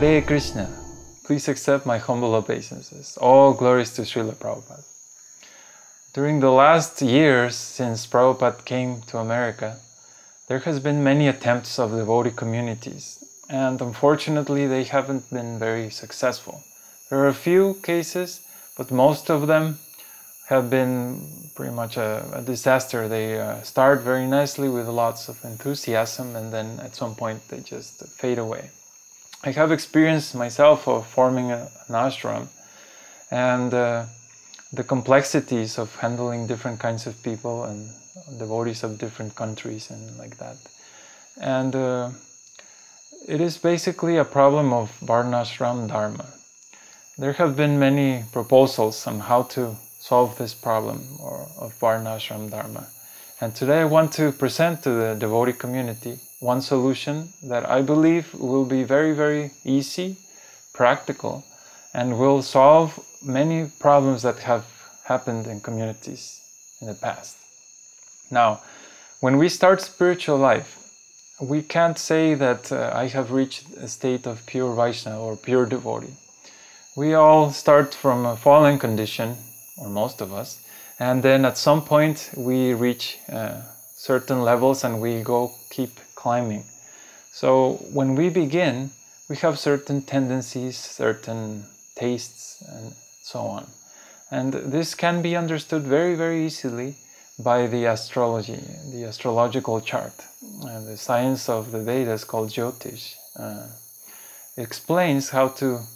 Hare Krishna. Please accept my humble obeisances. All glories to Srila Prabhupada. During the last years since Prabhupada came to America, there has been many attempts of devotee communities, and unfortunately they haven't been very successful. There are a few cases, but most of them have been pretty much a disaster. They start very nicely with lots of enthusiasm, and then at some point they just fade away. I have experience myself of forming an ashram, and the complexities of handling different kinds of people and devotees of different countries and like that. And it is basically a problem of Varnashram Dharma. There have been many proposals on how to solve this problem of Varnashram Dharma. And today I want to present to the devotee community one solution that I believe will be very, very easy, practical, and will solve many problems that have happened in communities in the past. Now, when we start spiritual life, we can't say that I have reached a state of pure Vaishnava or pure devotee. We all start from a fallen condition, or most of us, and then at some point we reach certain levels and we keep climbing. So when we begin, we have certain tendencies, certain tastes, and so on. And this can be understood very, very easily by the astrology, the astrological chart. The science of the Vedas called Jyotish explains how to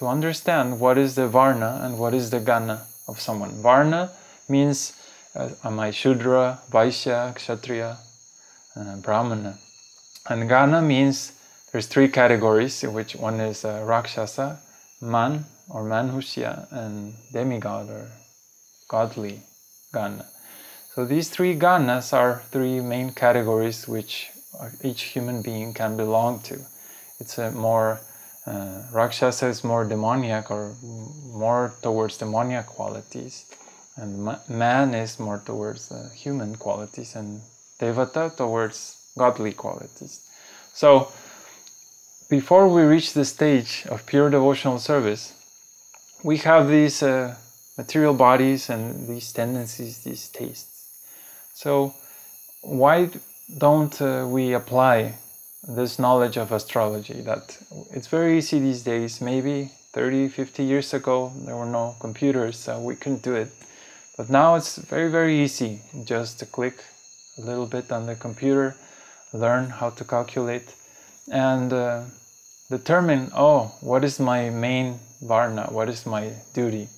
understand what is the Varna and what is the Gana of someone. Varna means am I Shudra, Vaishya, Kshatriya, Brahmana. And Gana means there's three categories, in which one is Rakshasa, Man or Manhushya, and demigod or godly Gana. So these three Ganas are three main categories which each human being can belong to. It's a more, Rakshasa is more demoniac or more towards demoniac qualities, and man is more towards human qualities, and Devata towards godly qualities. So before we reach the stage of pure devotional service, we have these material bodies and these tendencies, these tastes. So why don't we apply this knowledge of astrology? That it's very easy these days. Maybe 30, 50 years ago there were no computers, so we couldn't do it. But now it's very, very easy just to click a little bit on the computer, learn how to calculate, and determine, what is my main Varna, what is my duty.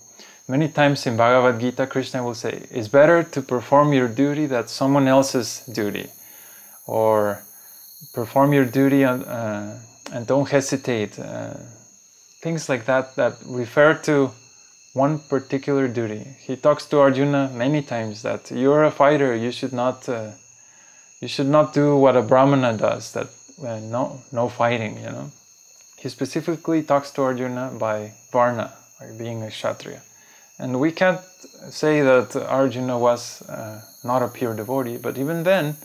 Many times in Bhagavad Gita, Krishna will say, it's better to perform your duty than someone else's duty, or perform your duty and don't hesitate. Things like that refer to one particular duty. He talks to Arjuna many times that you're a fighter, you should not do what a Brahmana does, that no fighting, He specifically talks to Arjuna by Varna, by being a Kshatriya. And we can't say that Arjuna was not a pure devotee, but even then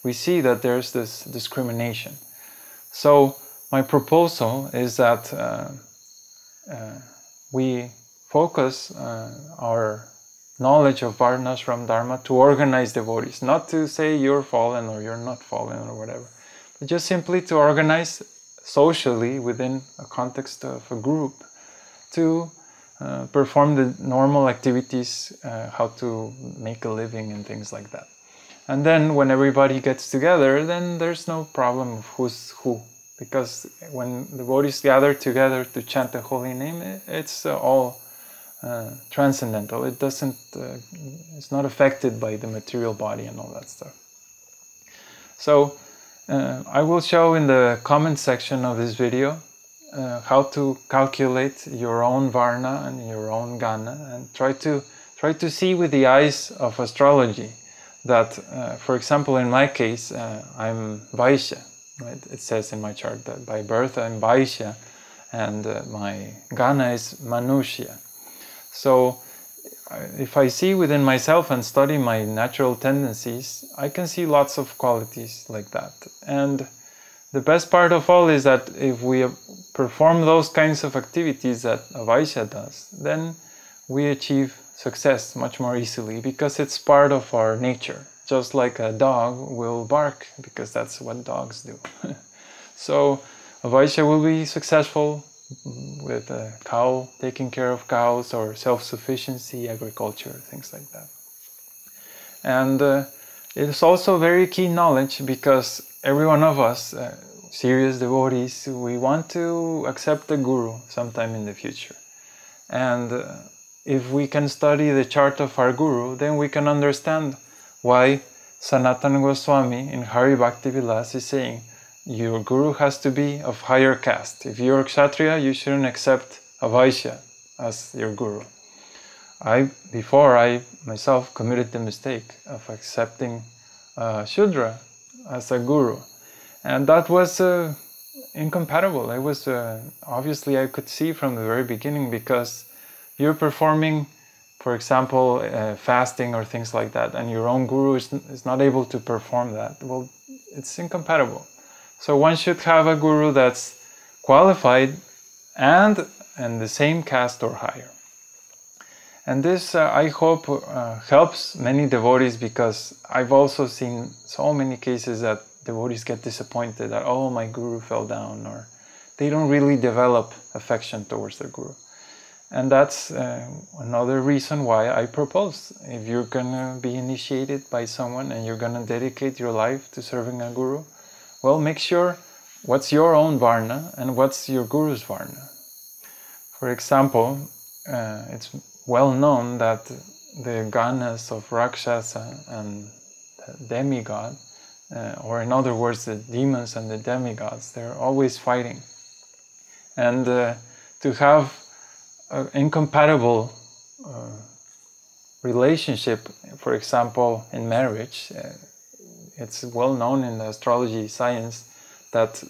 we see that there's this discrimination. So my proposal is that we focus our knowledge of Varnashram Dharma to organize devotees, not to say you're fallen or you're not fallen or whatever, but just simply to organize socially within a context of a group to perform the normal activities, how to make a living and things like that. And then when everybody gets together, then there's no problem of who's who, because when the devotees gather together to chant the holy name, it's all transcendental. It doesn't, it's not affected by the material body and all that stuff. So I will show in the comment section of this video how to calculate your own Varna and your own Gana, and try to see with the eyes of astrology that, for example, in my case, I'm Vaishya. Right? It says in my chart that by birth I'm Vaishya, and my Gana is Manushya. So if I see within myself and study my natural tendencies, I can see lots of qualities like that. And the best part of all is that if we perform those kinds of activities that a Vaishya does, then we achieve success much more easily because it's part of our nature. Just like a dog will bark because that's what dogs do. So a Vaishya will be successful with a cow, taking care of cows, or self-sufficiency, agriculture, things like that. And it is also very key knowledge because every one of us, serious devotees, we want to accept a guru sometime in the future. And if we can study the chart of our guru, then we can understand why Sanatana Goswami in Hari Bhakti Vilas is saying, your guru has to be of higher caste. If you're a Kshatriya, you shouldn't accept a Vaishya as your guru. Before I myself committed the mistake of accepting Shudra as a guru. And that was incompatible. It was, obviously I could see from the very beginning, because you're performing, for example, fasting or things like that, and your own guru is not able to perform that. Well, it's incompatible. So one should have a guru that's qualified and the same caste or higher. And this, I hope, helps many devotees, because I've also seen so many cases that devotees get disappointed that, oh, my guru fell down, or they don't really develop affection towards their guru. And that's another reason why I propose, if you're going to be initiated by someone and you're going to dedicate your life to serving a guru, well, make sure what's your own Varna and what's your guru's Varna. For example, it's well known that the ganas of Rakshasa and the demigod, or in other words, the demons and the demigods, they're always fighting. And to have an incompatible relationship, for example, in marriage, it's well known in the astrology science that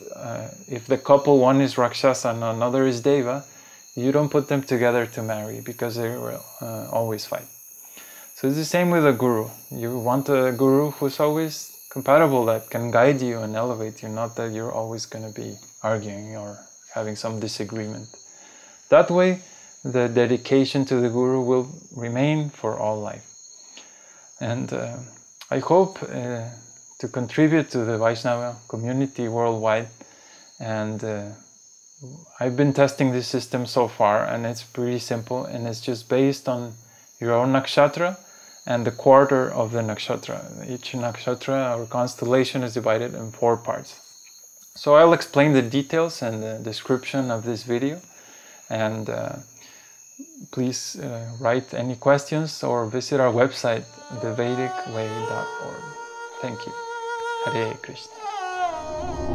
if the couple, one is Rakshasa and another is Deva, you don't put them together to marry, because they will always fight. So it's the same with a guru. You want a guru who's always compatible, that can guide you and elevate you, not that you're always going to be arguing or having some disagreement. That way, the dedication to the guru will remain for all life. And I hope to contribute to the Vaishnava community worldwide, and I've been testing this system so far, and it's pretty simple, and it's just based on your own nakshatra and the quarter of the nakshatra. Each nakshatra or constellation is divided in 4 parts. So I'll explain the details and the description of this video, and please write any questions or visit our website, thevedicway.org. Thank you. Hare Krishna.